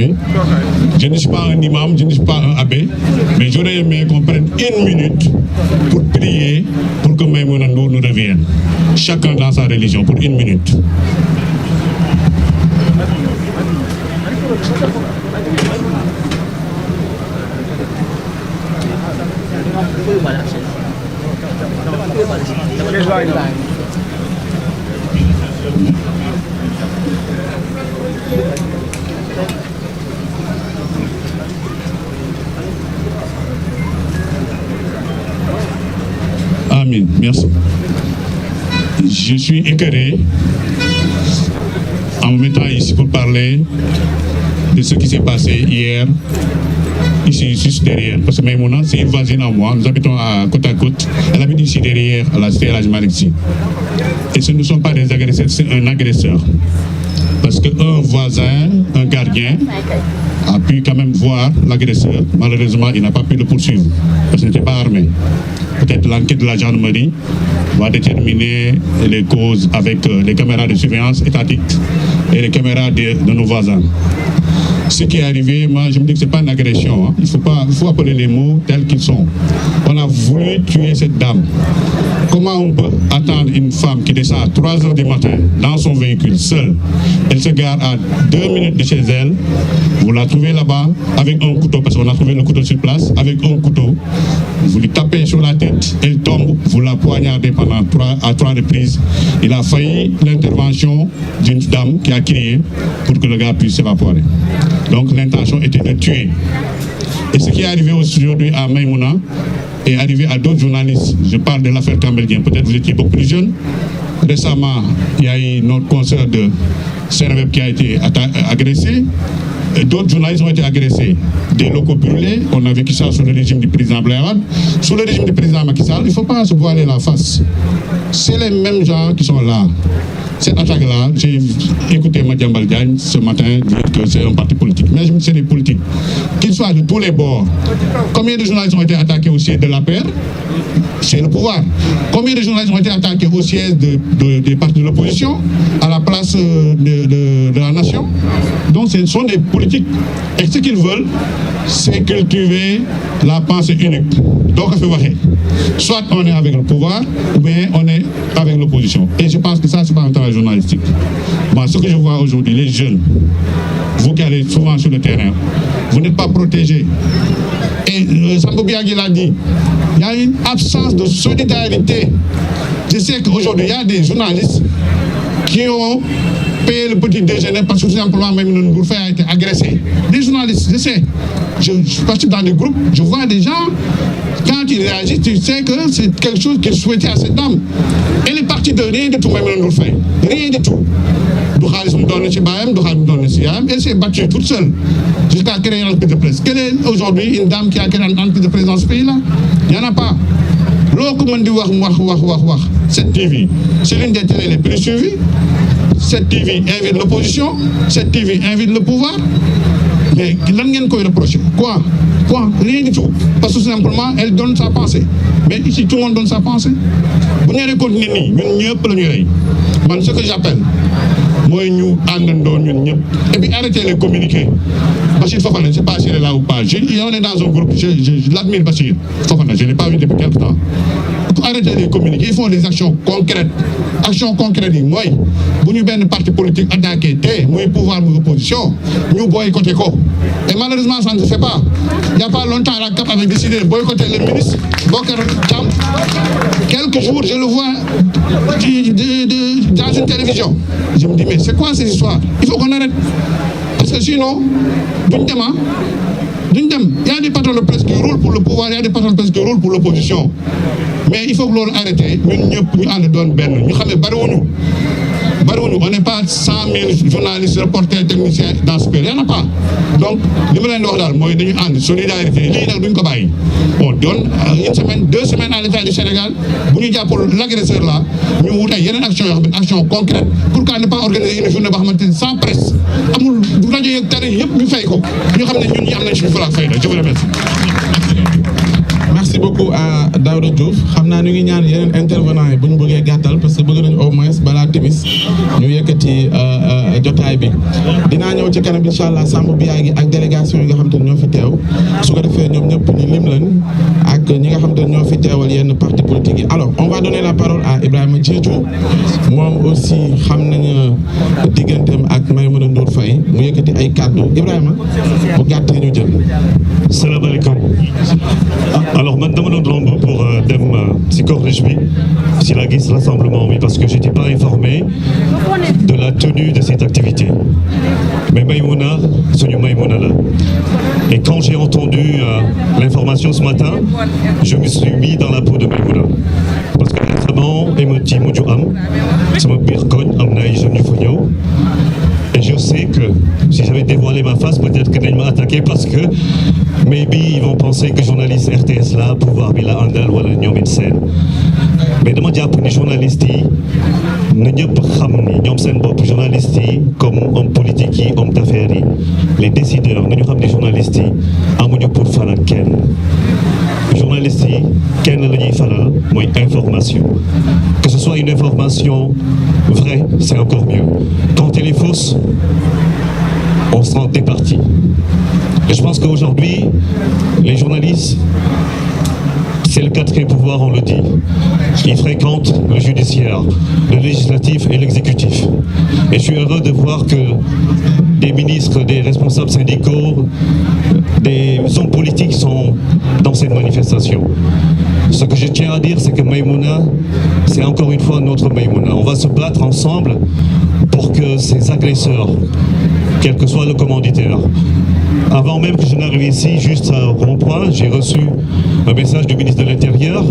arrivé. Je ne suis pas un imam, je ne suis pas un abbé, mais j'aurais aimé qu'on prenne 1 minute pour prier pour que Maïmouna Ndour nous revienne. Chacun dans sa religion, pour 1 minute. Amin, merci. Je suis écœuré en me mettant ici pour parler de ce qui s'est passé hier, ici, juste derrière. Parce que Maïmouna, c'est une voisine à moi. Nous habitons à côte. Elle habite ici derrière, à la cité El Hadji Malick Sy. Et ce ne sont pas des agresseurs, c'est un agresseur. Parce qu'un voisin, un gardien, a pu quand même voir l'agresseur. Malheureusement, il n'a pas pu le poursuivre, parce qu'il n'était pas armé. Peut-être l'enquête de la gendarmerie va déterminer les causes avec les caméras de surveillance étatiques et les caméras de nos voisins. Ce qui est arrivé, moi je me dis que ce n'est pas une agression. Hein. Il faut appeler les mots tels qu'ils sont. On a voulu tuer cette dame. Comment on peut attendre une femme qui descend à 3 h du matin dans son véhicule seule? Elle se gare à 2 minutes de chez elle. Vous la trouvez là-bas avec un couteau, parce qu'on a trouvé le couteau sur place, avec un couteau. Vous lui tapez sur la tête, elle tombe, vous la poignardez pendant 3 reprises. Il a failli l'intervention d'une dame qui a crié pour que le gars puisse s'évaporer. Donc l'intention était de tuer. Et ce qui est arrivé aujourd'hui à Maïmouna est arrivé à d'autres journalistes. Je parle de l'affaire Cambelgien, peut-être vous étiez beaucoup plus jeune. Récemment, il y a eu notre consoeur de Seneweb qui a été agressé. D'autres journalistes ont été agressés. Des locaux brûlés. On a vécu ça sous le régime du président Abdoulaye Wade. Sous le régime du président Macky Sall, il ne faut pas se voiler la face. C'est les mêmes gens qui sont là. Cette attaque-là, j'ai écouté Madiambal Diagne ce matin dire que c'est un parti politique. Mais je me dis que c'est des politiques. Qu'ils soient de tous les bords. Combien de journalistes ont été attaqués au siège de la paix? C'est le pouvoir. Combien de journalistes ont été attaqués au siège des partis de l'opposition, à la place de la nation? Donc ce sont des politiques. Et ce qu'ils veulent, c'est cultiver la pensée unique. Donc, soit on est avec le pouvoir, ou bien on est avec l'opposition. Et je pense que ça, c'est pas un travail journalistique. Bon, ce que je vois aujourd'hui, les jeunes, vous qui allez souvent sur le terrain, vous n'êtes pas protégés. Et Sambou Biagui l'a dit, il y a une absence de solidarité. Je sais qu'aujourd'hui, il y a des journalistes qui ont payé le petit déjeuner parce que tout simplement même une Ndour a été agressé. Des journalistes, je sais. Je participe dans des groupes, je vois des gens, quand ils réagissent, tu sais que c'est quelque chose qu'ils souhaitaient à cette dame. Elle est partie de rien de tout, même Ndour Faye. Rien du tout. Elle s'est battue toute seule jusqu'à créer une entreprise de presse. Quelle est aujourd'hui une dame qui a créé une entreprise de presse dans ce pays-là? Il n'y en a pas. Cette TV, c'est l'une des télés les plus suivies. Cette TV invite l'opposition, cette TV invite le pouvoir. Mais l'on vient de reprocher. Quoi? Rien du tout. Parce que tout simplement, elle donne sa pensée. Mais ici, tout le monde donne sa pensée. Vous n'avez pas de ce que j'appelle, moi, nous, et puis arrêtez de communiquer. Bachir Fofana, je ne sais pas s'il est là ou pas. On est dans un groupe, je l'admire, Bachir Fofana, je ne l'ai pas vu depuis quelque temps. Arrêtez de communiquer, ils font des actions concrètes. Actions concrètes, moi, si nous avons un parti politique attaqué, nous pouvoir, nous opposition, nous boycotter. Et malheureusement, ça ne se fait pas. Il n'y a pas longtemps, la CAP avait décidé de boycotter le ministre Bokar Thiam. Quelques jours, je le vois dans une télévision. Je me dis, mais c'est quoi cette histoire? Il faut qu'on arrête. Parce que sinon, il y a des patrons de presse qui roulent pour le pouvoir, il y a des patrons de presse qui roulent pour l'opposition. Mais il faut que l'on arrête. Nous en donnons ben. Nous savons on n'est pas 100 000 journalistes, reporters, techniciens dans ce pays. Il n'y en a pas. Donc, nous avons une solidarité. On donne une semaine, 2 semaines à l'État du Sénégal. Pour l'agresseur là, nous avons une action concrète. Pourquoi ne pas organiser une journée sans presse? Je vous remercie. Merci. merci beaucoup à Daouda Diouf xam naa ñu ngi ñaan yeneen intervenant yi bu ñu bëggee gàttal parce que bëgg nañu au moins balaa timis ñu yëkkati jotaay bi dinaa ñëw ci kanam incha allah Sambou Biagui ak délégation yi nga xam te ne ñoo fi teew su ko defee ñoom ñëpp ñu lim leen ak ñi nga xam te ne ñoo fi teewal yenn parti politique yi. Alors on va donner la parole à Ibrahima Diédhiou moom aussi xam nañu digganteem ak Maïmouna Ndour Faye mu yëkkati ay kàddu Ibrahima bu gàttee ñu jël. salaamaaleykum. Alors man dama doon romb pour dem si cortège bi si la gis rassemblement bi parce que j'étais pas informé de la tenue de cette activité mais Maïmouna suñu Maïmouna la et quand j'ai entendu l'information ce matin je me suis mis dans la peau de Maïmouna parce que récemment émeute yi mujj am sama biir koñ am na ay jeunes yu fa ñëw et je sais que si j'avais dévoilé ma face peut-être que dañ ma attaqué parce que maybe ils vont penser que journaliste RTS la pouvoir bi la àndal wala ñoom it seen mais dama jàpp ni journalistes yi na ñëpp xam ni ñoom seen bopp journalistes yi comme homme politique yi homme d'affaires yi les décideurs nañu xam ni journalistes yi amuñu pour faral kenn journalistes yi kenn la ñuy faral mooy information que ce soit une information vraie c'est encore mieux quand elle est fausse on s'en départit et je pense qu'aujourd'hui les journalistes c'est le quatrième pouvoir, on le dit. Ils fréquentent le judiciaire, le législatif et l'exécutif. Et je suis heureux de voir que des ministres, des responsables syndicaux, des hommes politiques sont dans cette manifestation. Ce que je tiens à dire, c'est que Maïmouna, c'est encore une fois notre Maïmouna. On va se battre ensemble pour que ces agresseurs, quel que soit le commanditaire, avant même que je n'arrive ici, juste à rond-point, j'ai reçu un message du ministre de l'Intérieur,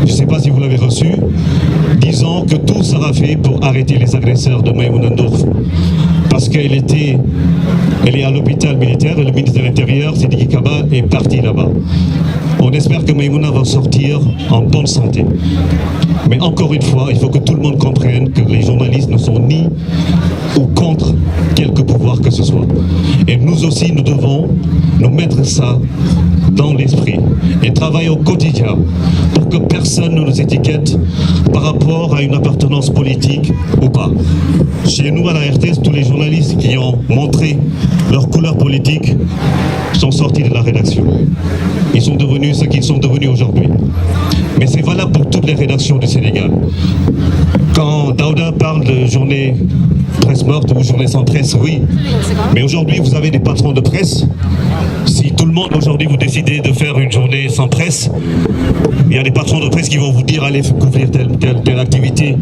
je ne sais pas si vous l'avez reçu, disant que tout sera fait pour arrêter les agresseurs de Maïmouna Ndour. Parce qu'elle est à l'hôpital militaire et le ministre de l'Intérieur, Sidiki Kaba, est parti là-bas. On espère que Maïmouna va sortir en bonne santé. Mais encore une fois, il faut que tout le monde comprenne que les journalistes ne sont ni ou contre quelque pouvoir que ce soit. Et nous aussi, nous devons nous mettre ça dans l'esprit et travailler au quotidien pour que personne ne nous étiquette par rapport à une appartenance politique ou pas. Chez nous, à la RTS, tous les journalistes qui ont montré leur couleur politique sont sortis de la rédaction. Ils sont devenus ce qu'ils sont devenus aujourd'hui. Mais c'est valable pour toutes les rédactions du Sénégal. Quand Daouda parle de journée presse morte ou journée sans presse, oui. Mais aujourd'hui, vous avez des patrons de presse. Si tout le monde aujourd'hui vous décidez de faire une journée sans presse, il y a des patrons de presse qui vont vous dire allez couvrir telle activité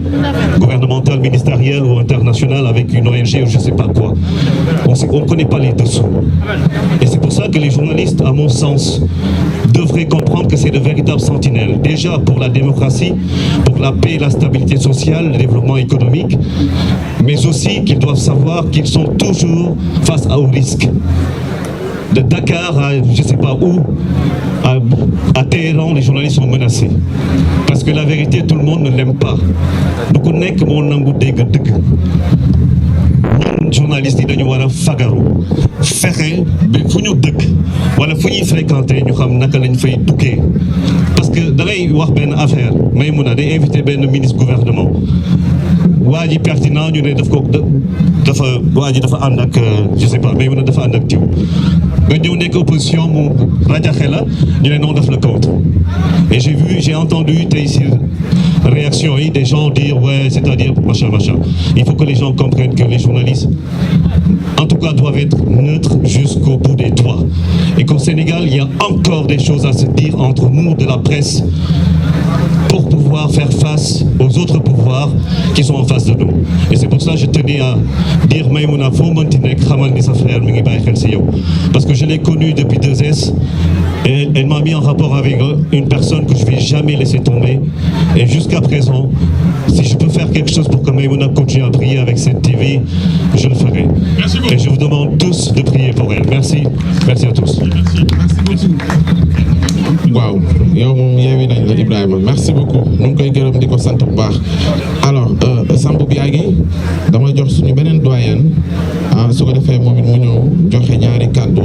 gouvernementale, ministérielle ou internationale avec une ONG ou je ne sais pas quoi. On ne connaît pas les dessous. Et c'est pour ça que les journalistes, à mon sens, devraient comprendre que c'est de véritables sentinelles. Déjà pour la démocratie, pour la paix et la stabilité sociale, le développement économique, mais aussi qu'ils doivent savoir qu'ils sont toujours face au risque. De Dakar à je ne sais pas où, à Téhéran, les journalistes sont menacés. Parce que la vérité, tout le monde ne l'aime pas. Donc on est que mon nangu dégg dëgg. Ñun journalistes yi dañu war a fagaru fexe ba fu ñu dëkk wala fu ñuy fréquenter ñu xam naka lañ fay duggee parce que da ngay wax benn affaire Maïmouna day invité benn ministre gouvernement waa ji pertinent ñu ne waa ji dafa ànd ak je sais pas Maïmouna dafa ànd ak diw nga ñëw nekk opposition mu rajaxe la ñu ne non daf la contre et j'ai entendu tey si réaction yi des gens dire ouais c'est-à-dire machin. Il faut que les gens comprennent que les journalistes en tout cas doivent être neutres jusqu'au bout des doigts et qu'au Sénégal il y a encore des choses à se dire entre nous de la presse pour pouvoir faire face aux autres pouvoirs qui sont en face de nous. Et c'est pour ça que je tenais à dire Maïmouna foo mënti nekk xamal ni sa frère mi ngi bàyyi xel si yow parce que je l'ai connu depuis 2S et elle m'a mis en rapport avec une personne que je ne vais jamais laisser tomber et jusqu'à présent si je peux faire quelque chose pour que Maïmouna continue à prier avec cette TV je le ferai. Merci beaucoup. Et je vous demande tous de prier pour elle. Merci à tous. waaw yow moom yeewi nañ la Ibrahima merci beaucoup ñu ngi koy gërëm di ko sant bu baax alors Sambou Biagui dama jox suñu beneen doyen su ko defee moom it mu ñëw joxe ñaari kàddu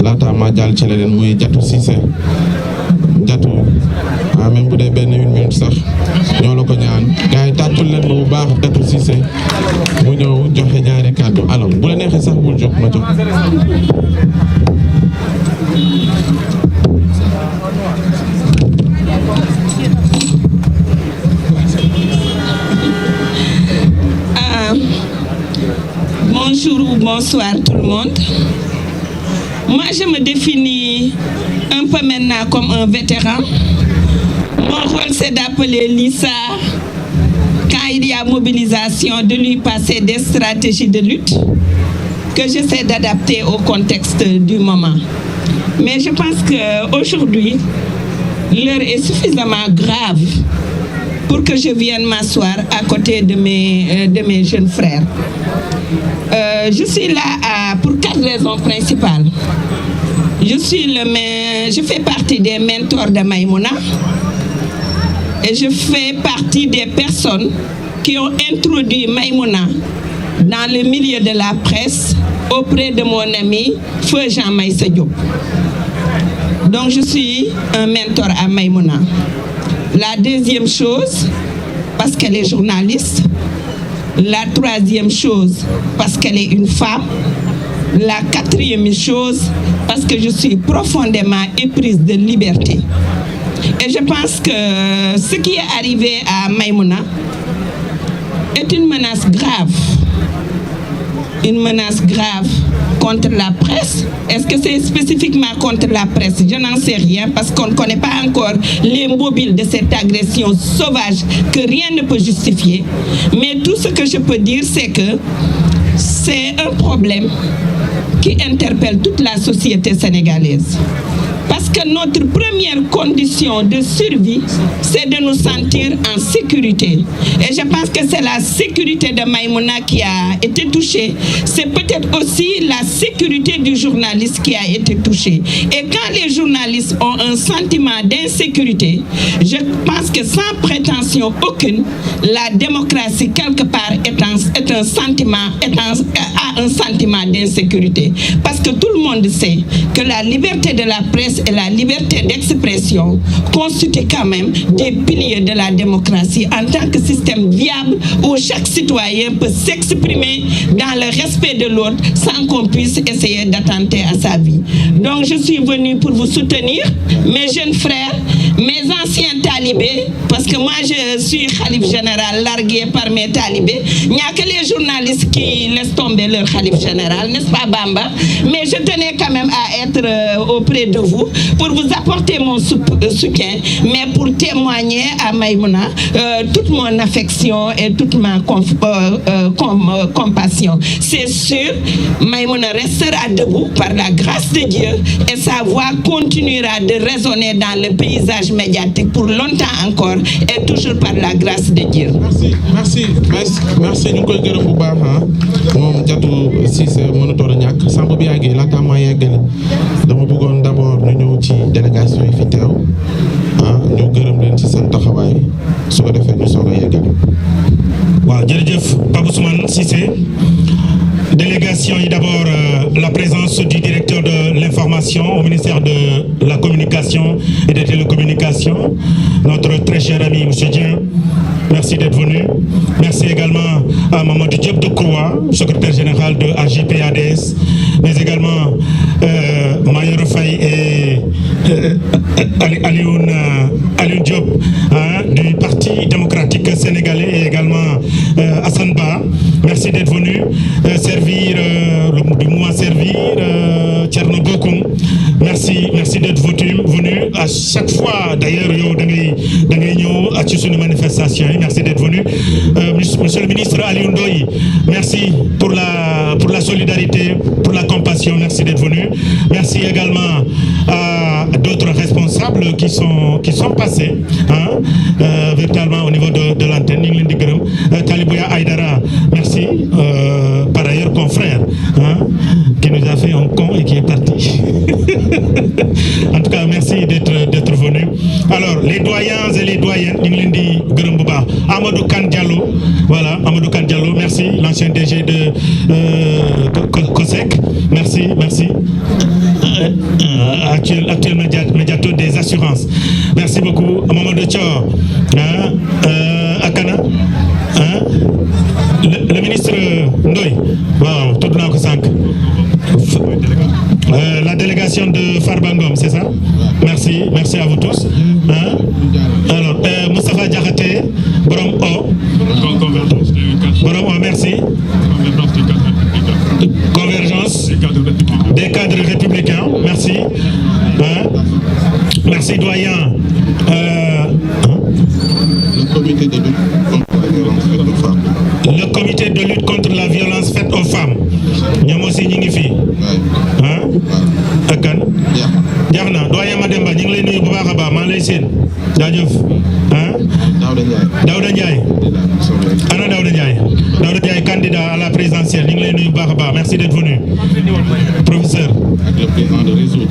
laata ma jàll ci leneen muy Diatou Cissé jatu même bu dee benn 1 minute sax ñoo la ko ñaan gars yi tàccul leen ma bu baax Jatu Cissé mu ñëw joxe ñaari kàddu alors bu la neexee sax bul jóg ma jóg. Bonjour ou bonsoir tout le monde. Moi, je me définis un peu maintenant comme un vétéran. Mon rôle, c'est d'appeler Lissa, quand il y a mobilisation, de lui passer des stratégies de lutte que j'essaie d'adapter au contexte du moment. Mais je pense qu'aujourd'hui, l'heure est suffisamment grave pour que je vienne m'asseoir à côté de mes jeunes frères. Je suis là pour 4 raisons principales. Je fais partie des mentors de Maïmouna et je fais partie des personnes qui ont introduit Maïmouna dans le milieu de la presse auprès de mon ami Feu Jean Maïssa Diop. Donc je suis un mentor à Maïmouna. La deuxième chose, parce qu'elle est journaliste. La troisième chose, parce qu'elle est une femme. La quatrième chose, parce que je suis profondément éprise de liberté. Et je pense que ce qui est arrivé à Maïmouna est une menace grave. Une menace grave contre la presse. Est-ce que c'est spécifiquement contre la presse? Je n'en sais rien parce qu'on ne connaît pas encore les mobiles de cette agression sauvage que rien ne peut justifier. Mais tout ce que je peux dire, c'est que c'est un problème qui interpelle toute la société sénégalaise. Parce que notre première condition de survie, c'est de nous sentir en sécurité. Et je pense que c'est la sécurité de Maïmouna qui a été touchée. C'est peut-être aussi la sécurité du journaliste qui a été touchée. Et quand les journalistes ont un sentiment d'insécurité, je pense que sans prétention aucune, la démocratie, quelque part, a un sentiment d'insécurité. Parce que tout le monde sait que la liberté de la presse et la liberté d'expression constituent quand même des piliers de la démocratie en tant que système viable où chaque citoyen peut s'exprimer dans le respect de l'autre sans qu'on puisse essayer d'attenter à sa vie. Donc je suis venue pour vous soutenir, mes jeunes frères, mes anciens talibés, parce que moi je suis khalife général largué par mes talibés. Il n'y a que les journalistes qui laissent tomber leur khalife général, n'est-ce pas Bamba? Mais je tenais quand même à être auprès de vous pour vous apporter mon soutien, mais pour témoigner à Maïmouna toute mon affection et toute ma compassion. C'est sûr, Maïmouna restera debout par la grâce de Dieu et sa voix continuera de résonner dans le paysage médiatique pour longtemps encore et toujours par la grâce de Dieu. Merci ñu koy gërëm bu baax moom Jatu Cissé mënutoon a ñàkk Samba bi yàggee laata maa yeggale dama bëggoon d'abord ñu ñëw ci délégation yi fi teew ñu gërëm leen ci seen taxawaay su ko defee ñu soog a yeggale. waaw jërëjëf Pape Ousmane Cissé. Délégation et d'abord la présence du directeur de l'information au ministère de la communication et des télécommunications, notre très cher ami M. Dieng. Merci d'être venu. Merci également à Mamadou Diop de Croix, secrétaire général de AGP-ADS, mais également Mayor Faye et Alioune Diop du Parti démocratique sénégalais et également Hassan Ba. Merci d'être venu servir du mouvement Servir Thierno Bokoum. Merci d'être venu à chaque fois. D'ailleurs, manifestation. Merci d'être venu. Monsieur le ministre Alioune Ndoye, merci pour la solidarité, pour la compassion. Merci d'être venu. Merci également à d'autres responsables qui sont passés véritablement au niveau de l'antenne. Talibouya Aïdara, merci. Par ailleurs, confrère, qui nous a fait un con et qui est parti. En tout cas, merci d'être venu. Alors, les doyens et les doyennes, Amadou Kane Diallo, voilà, Amadou Kane Diallo, merci, l'ancien DG de COSEC, merci. actuel médiateur des assurances. Merci beaucoup Mamadou Thior Akana le ministre Ndoye waaw tudd naa ko sànq la délégation de Farba Ngom, c'est ça? Merci à vous tous. Alors Moustapha Diakhaté borom O merci. Convergence des cadres républicains, merci. Merci doyen. Le comité de lutte contre la violence faite aux femmes. ñoom aussi ñu ngi fi. ak kan. jeex na doyen Mademba ñu ngi lay nuyu bu baax a baax maa ngi lay seen. jaajëf. Daouda Ndiaye. Ana Daouda Ndiaye. Daouda Ndiaye candidat à la présidentielle ñu ngi lay nuyu bu baax a baax merci d'être venu. Professeur. ak le président de résoudre.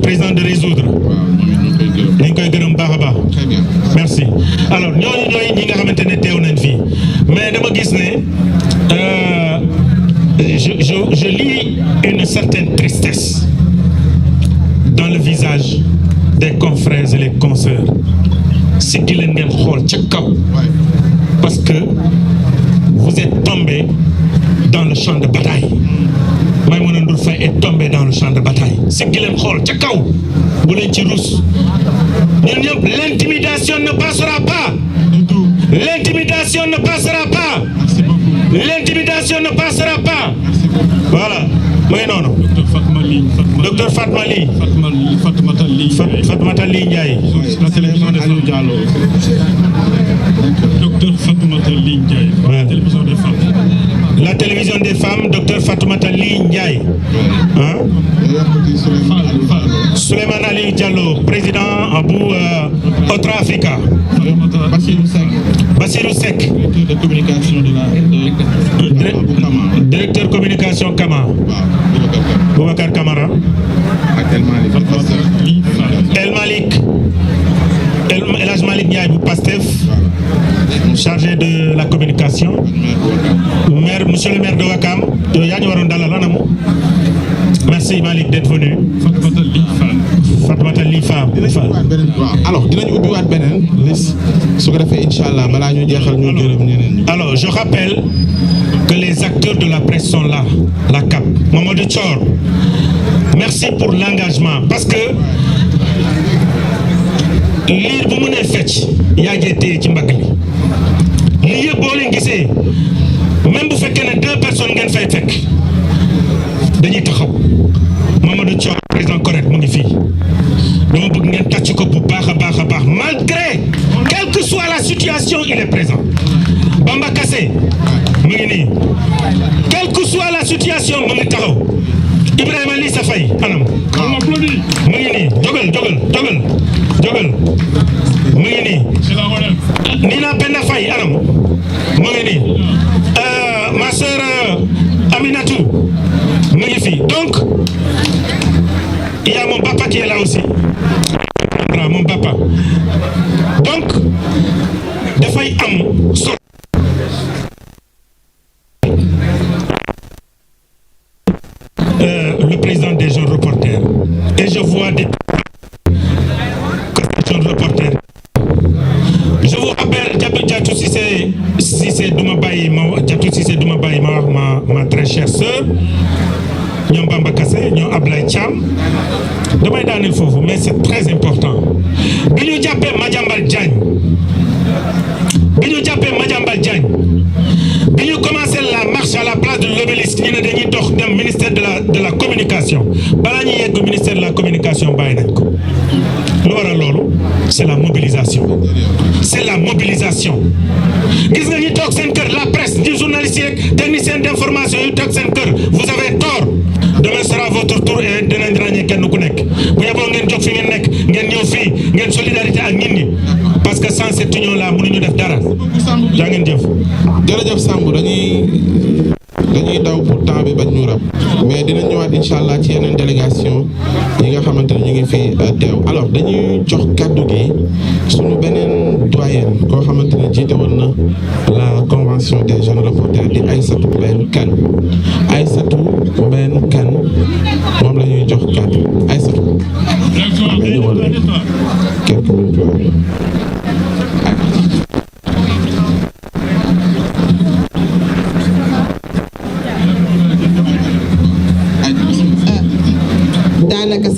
président de résoudre. ñu ngi koy gërëm baax a baax. Très bien. Merci alors ñooñu ñooy ñi nga xamante ne teew nañ fii mais dama gis ne je lis une certaine tristesse dans le visage des confrères et les consoeurs si gi leen ngeen xool ca kaw parce que vous êtes tombés dans le champ de bataille Maïmouna Ndour Faye est tombé dans le champ de bataille si gi leen xool ca kaw bu leen ci rus ñun ñëpp l'intimidation ne passera pas. L'intimidation ne passera pas. L'intimidation ne passera pas. Voilà. mooy noonu. Docteur Fatma Ly. Fatmata Ly Ndiaye. La télévision des femmes. Docteur Fatoumata Ly Ndiaye. La télévision des femmes. La télévision des femmes, Docteur Fatoumata Ly Ndiaye. Souleymane Ali Diallo, président Abou Otra Africa. Bassirou Seck. Directeur de communication Directeur communication Kama. Boubacar Camara. El Malik. El Hadj Malik Ndiaye bu Pastef. Chargé de la communication. Monsieur le maire de Ouakam. yaa ñu waroon dalal anamu. Merci Malik d'être venu. Fatoumata Ly Fall. alors dinañu ubbiwaat beneen liste su ko defee incha allah balaa ñu jeexal ñu gërëm ñeneen. Alors je rappelle que les acteurs de la presse sont là, la CAP. Mamadou Thior, merci pour l'engagement parce que liir bu mu nee fecc yaa ngi téye ci mbagg li lii yëpp boo leen gisee même bu fekkee ne 2 personnes ngeen fay fekk dañuy taxaw Mamadou Thior président correct mu ngi fii dama bëgg ngeen tàcc ko bu baax a baax a baax malgré quelle que soit la situation il est présent. Bamba Kassé mu ngi nii quelle que soit la situation mu ngi taxaw Ibrahima Lissa Faye anam mu ngi nii jógal mu ngi nii Nina Penda Faye anam mu ngi nii ma sœur Aminatou mu ngi fii donc il y a mon papa qui est là aussi mon papa donc dafay am solo le président des jeunes reporters et je vois des jeunes reporters je vous rappelle Diatou Cissé duma bàyyi ma wax ma très chère sœur ñoom Bamba Kassé ñoom Ablaye Thiam damay daaneel foofu mais c'est très important bi ñu jàppee Madiambal Diagne bi ñu commencé la marche à la place de l'Obélisque ñu ne dañuy dox dem ministère de la communication balaa ñuy yegg ministère de la communication bàyyi nañ ko lu waral loolu c'est la mobilisation gis nga ñi toog seen kër la presse di journalistes yeeg technicien d'information yu toog seen kër vous avez tort demain sera votre tour et dinañ ràññee kenn ku nekk bu yeboo ngeen jóg fi ngeen nekk ngeen ñëw fii ngeen solidarité ak nit ñi parce que sans cette union là mënuñu def dara jaa ngeen jëf. jërëjëf Samb dañuy daw pour temps bi bañ ñu rab mais dinañ ñëwaat incha allah ci yeneen délégation yi nga xamante ne ñu ngi fi teew alors dañuy jox kàddu gi suñu beneen doyen koo xamante ne jiite woon na la convention des jeunes reporters di Aïssatou Mbène Kane moom la ñuy jox kàddu Aïssatou.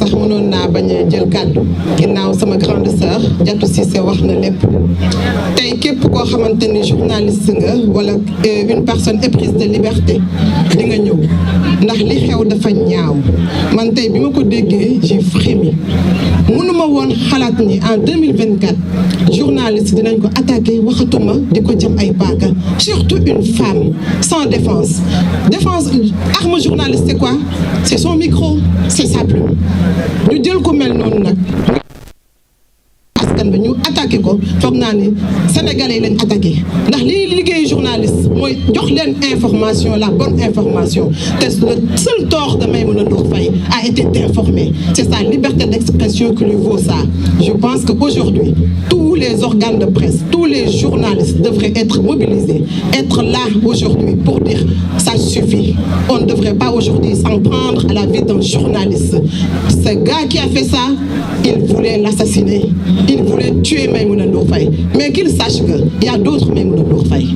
sax mënoon naa bañ a jël kàddu ginnaaw sama grande sœur Diatou Cissé wax na lépp tey képp koo xamante ni journaliste nga wala une personne éprise de liberté di nga ñëw ndax li xew dafa ñaaw man tey bi ma ko déggee j'ai frémi mënuma woon xalaat ni en 2024 journaliste dinañ ko attaqué waxatuma di ko jëm ay paaka surtout une femme sans défense arme journaliste c'est quoi c'est son micro c'est sa plume ñu jël ko mel noonu nag askan bi ñu attaqué ko foog naa ni sénégalais yi lañ attaqué ndax li liggéey journaliste mooy jox leen information la bonne information te le seul tort de Maïmouna Ndour Faye a été d'informer c'est sa liberté d'expression qui lui vaut ça je pense qu'aujourd'hui tous les organes de presse tous les journalistes devraient être mobilisés être là aujourd'hui pour dire ça suffit on ne devrait pas aujourd'hui s'en prendre à la vie d'un journaliste ce gars qui a fait ça il voulait l'assassiner il voulait tuer Maïmouna Ndour Faye mais qu'il sache que il y a d'autres Maïmouna Ndour Faye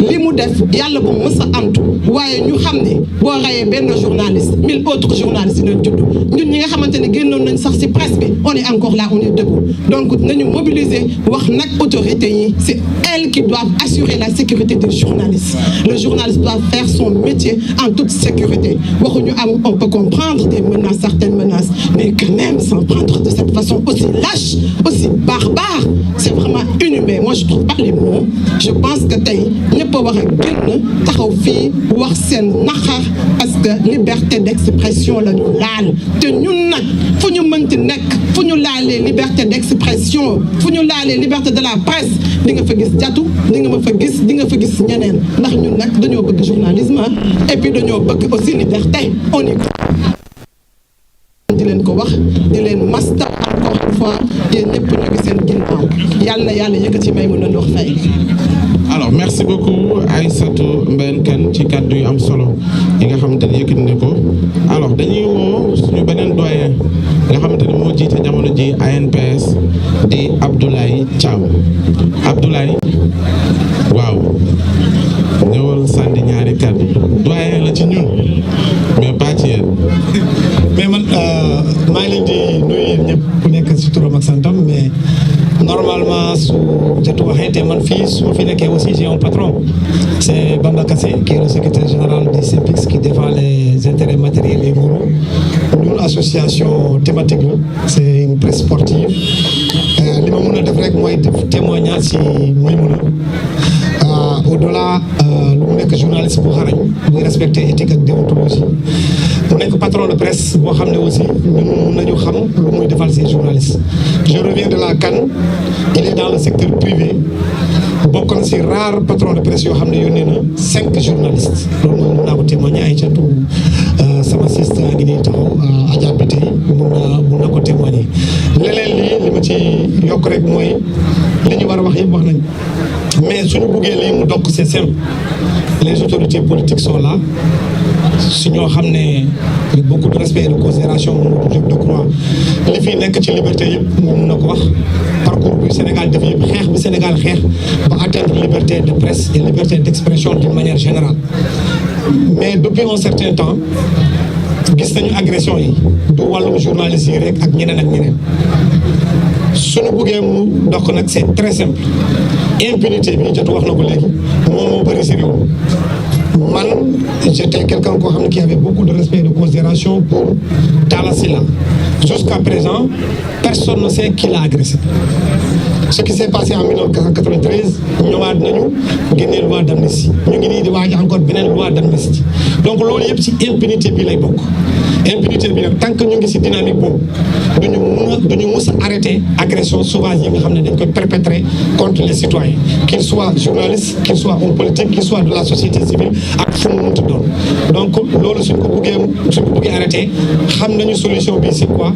li mu def yàlla bu mës a amtu waaye ñu xam ne boo rayee benn journaliste 1000 autres journalistes dinañ judd ñun ñi nga xamante ne génnoon nañ sax ci presse bi on est encore là on est debout donc nañu mobiliser wax nag autorités yi c'est elles qui doivent assurer la sécurité des journalistes le journaliste doit faire son métier en toute sécurité waxuñu am on peut comprendre des menaces certaines menaces mais quand même s'en prendre de cette façon aussi lâche aussi barbare c'est vraiment inhumain moi je trouve pas les mots je pense que tey ñëpp a war a génn taxaw fii wax seen naqar parce que liberté d'expression la ñu laal te ñun nag fu ñu mënti nekk fu ñu laalee liberté d'expression fu ñu laalee liberté de la presse di nga fa gis Diatou di nga ma fa gis di nga fa gis ñeneen ndax ñun nag dañoo bëgg journalisme et puis dañoo bëgg aussi liberté on est di leen ko wax di leen masta encore une fois yéen ñëpp ñu ngi seen ginnaaw yàlla na yàlla yëkkati Maïmouna Ndour Faye. alors merci beaucoup Aïssatou Mbène Kane ci kàddu yu am solo yi nga xamante ne yëkkati na ko alors dañuy woo suñu beneen doyen nga xamante ne moo jiite jamono ji ANPS di Abdoulaye Thiam Abdoulaye waaw ñëwal sànni ñaari kàddu doyen la ci ñun mais pas ci yéen. mais man maa ngi leen di nuyu ñëpp ku nekk ci turam ak santam mais normalement su Diatou waxee te man fii su ma fi nekkee aussi j'ai un patron c'est Bamba Kassé qui est le secrétaire général du SYNPICS qui défend les intérêts matériels et moraux ñun association thématique la c'est une presse sportive li ma mën a def rek mooy def témoignage ci Maïmouna au-delà lu mu nekk journaliste bu xarañ buy respecter éthique ak déontologie mu nekk patron de presse boo xam ne aussi ñun nañu xam lu muy defal ces journalistes je reviens de la CAN il est dans le secteur privé bokk na ci rare patron de presse yoo xam ne yónnee na 5 journalistes loolu moom mun naa ko témoigner ay catu sama siste ngi nii taxaw Adja Bité mun na ko témoigner leneen li ma ci yokk rek mooy li ñu war a wax yëpp wax nañ mais suñu buggee lii mu dokk c'est simple les autorités politiques sont là su ñoo xam ne beaucoup de respect et de considération Mamadou Diop Decroix li fi nekk ci liberté yëpp moom mun na ko wax parcours bi Sénégal def yëpp xeex bi Sénégal xeex ba atteindre liberté de presse et liberté d'expression d'une manière générale mais depuis un certain temps gis nañu agression yi du wàllum journaliste yi rek ak ñeneen suñu buggee mu dokk nag c'est très simple impunité bi Diatou wax na ko léegi moom moo bëri si réew man j'étais quelqu'un koo xam ne qui avait beaucoup de respect et de considération pour Talla Sylla jusqu'à présent personne ne sait qui l'a agressé ce qui s'est passé en 1993 ñëwaat nañu génnee loi d'amnistie ñu ngi nii di waaj encore beneen loi d'amnistie donc loolu yëpp ci impunité bi lay bokk impunité bi nag tant que ñu ngi ci dynamique boobu duñu mus a arrêter agression sauvage yi nga xam ne dañ koy perpétrer contre les citoyens qu'ils soient journalistes qu'ils soient hommes politiques qu'ils soient de la société civile ak fu mu mënti doon donc loolu suñ ko buggee arrêter xam nañu solution bi c'est quoi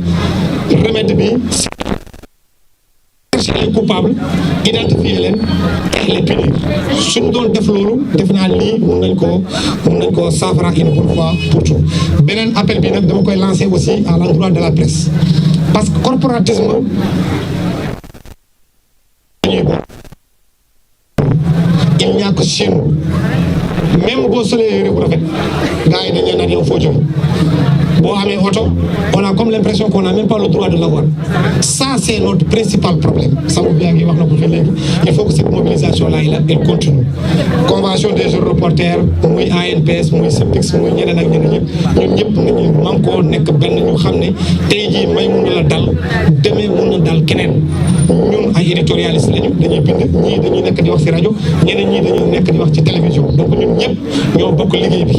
remède bi les coupables identifier leen et les punir suñ doon def loolu def naa lii mun nañ koo saafara une bonne fois pour tout beneen appel bi nag dama koy lancer aussi à l'endroit de la presse parce que corporatisme il n'y a que chez nous même boo solee yére bu rafet gars yi dañ naan yow foo jóge boo amee oto on a comme l'impression qu'on n'a même pas le droit de l'avoir. Ça c'est notre principal problème. Samba Biagui wax na ko fi léegi il faut que cette mobilisation là elle continue. Convention des jeunes reporters muy ANPS muy SYNPICS muy ñeneen ak ñeneen ñun ñëpp nañu mànkoo nekk benn ñu xam ne tey jii Maïmouna la dal demee mun na dal keneen. Ñun ay éditorialistes lañu dañuy bind ñii dañuy nekk di wax ci rajo ñeneen ñii dañuy nekk di wax ci télévision donc ñun ñëpp ñoo bokk liggéey bi.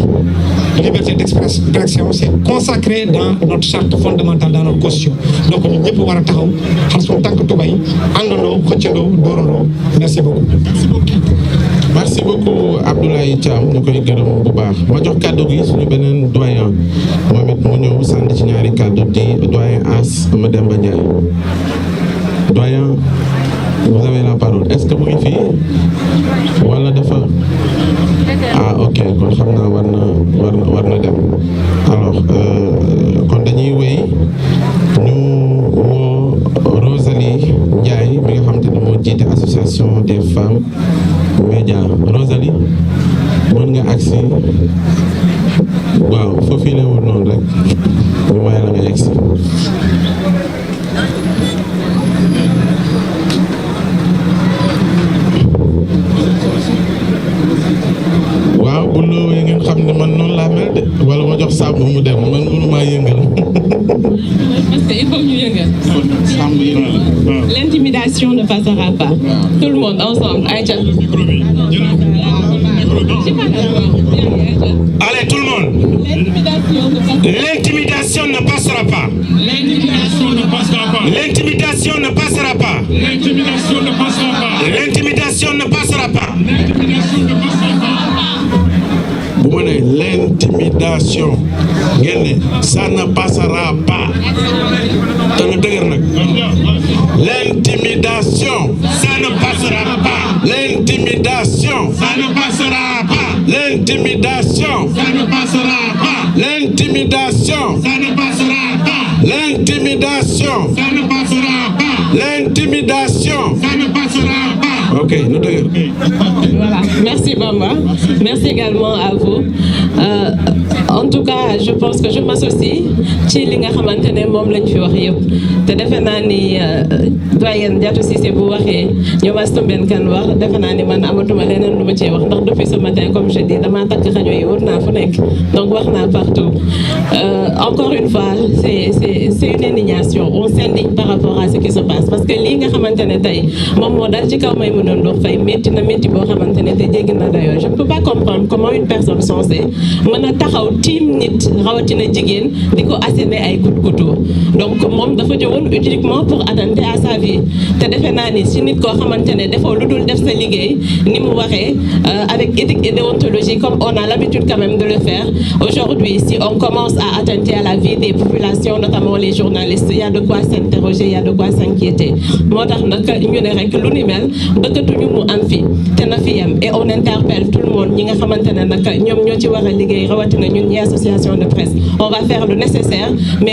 Liberté d'expression c'est consacré dans notre charte fondamentale dans notre constitution donc ñun ñëpp war a taxaw xam suñu tànk tubay àndandoo xëccandoo dóorandoo merci beaucoup. merci beaucoup Abdoulaye Thiam ñu koy gërëm bu baax ma jox kàddu gi suñu beneen doyen moom it mu ñëw sànni ci ñaari kàddu di doyen As Mademba Ndiaye doyen vous avez la parole est-ce que mu ngi fii wala dafa ok kon xam naa war na dem alors kon dañuy wéy ñu woo Rosalie Ndiaye mi nga xam te ne moo jiite association des femmes médias Rosalie mën nga agsi waaw foofu la woon noonu rek ñu may la nga agsi waaw bu loowee ngeen xam ne man noonu laa mel de wala ma jox sàmm mu dem man mënumaa yëngal. Parce qu'il faut ñu yëngal. sàmm yëngal. L'intimidation ne passera pas. Tout le monde ensemble. Aïcha. Allez, tout le monde. L'intimidation ne passera pas. L'intimidation ne passera pas. L'intimidation ne passera pas. L'intimidation ne passera pas. L'intimidation ne passera pas. L'intimidation ne passera pas. bu ma nee l'intimidation ngeen ne ça ne passera pas te na dëgër nag l'intimidation Ça ne passera pas. l'intimidation Ça ne passera pas. l'intimidation Ça ne passera pas. l'intimidation Ça ne passera pas. l'intimidation Ça ne passera pas. l'intimidation Ça ne passera pas. ok na dëgër. Voilà. Merci Bamba. Merci également à vous. En tout cas, je pense que je m'associe ci li nga xamante ne moom lañ fi wax yëpp te defe naa ni doyen Diatou Cissé bu waxee ñoom Astou Mbène Kane wax defe naa ni man amatuma leneen lu ma cee wax ndax depuis ce matin comme je dis damaa takk rajo yi wër naa fu nekk donc wax naa partout. Encore une fois c'est une indignation on s'indigne par rapport à ce qui se passe parce que lii nga xamante ne tey moom moo dal ci kaw Maïmouna Ndour Faye métti na métti boo xamante ne te jéggi na dayoo je ne peux pas comprendre comment une personne censée mën a taxaw tiim nit rawatina jigéen di ko asséner ay coups de couteau donc moom dafa jëwoon uniquement pour attenter à sa vie te defe naa ni si nit koo xamante ne defoo lu dul def sa liggéey ni mu waxee avec éthique et déontologie comme on a l'habitude quand même de le faire aujourd'hui si on commence à attenter à la vie des populations notamment les journalistes il y a de quoi s'interroger il y a de quoi s'inquiéter moo tax nag ñu ne rek lu ni mel bëggatuñu mu am fi te na fi yem et on interpelle tout le monde ñi nga xamante ne nag ñoom ñoo ci war a liggéey rawatina ñun ñi association de presse on va faire le nécessaire mais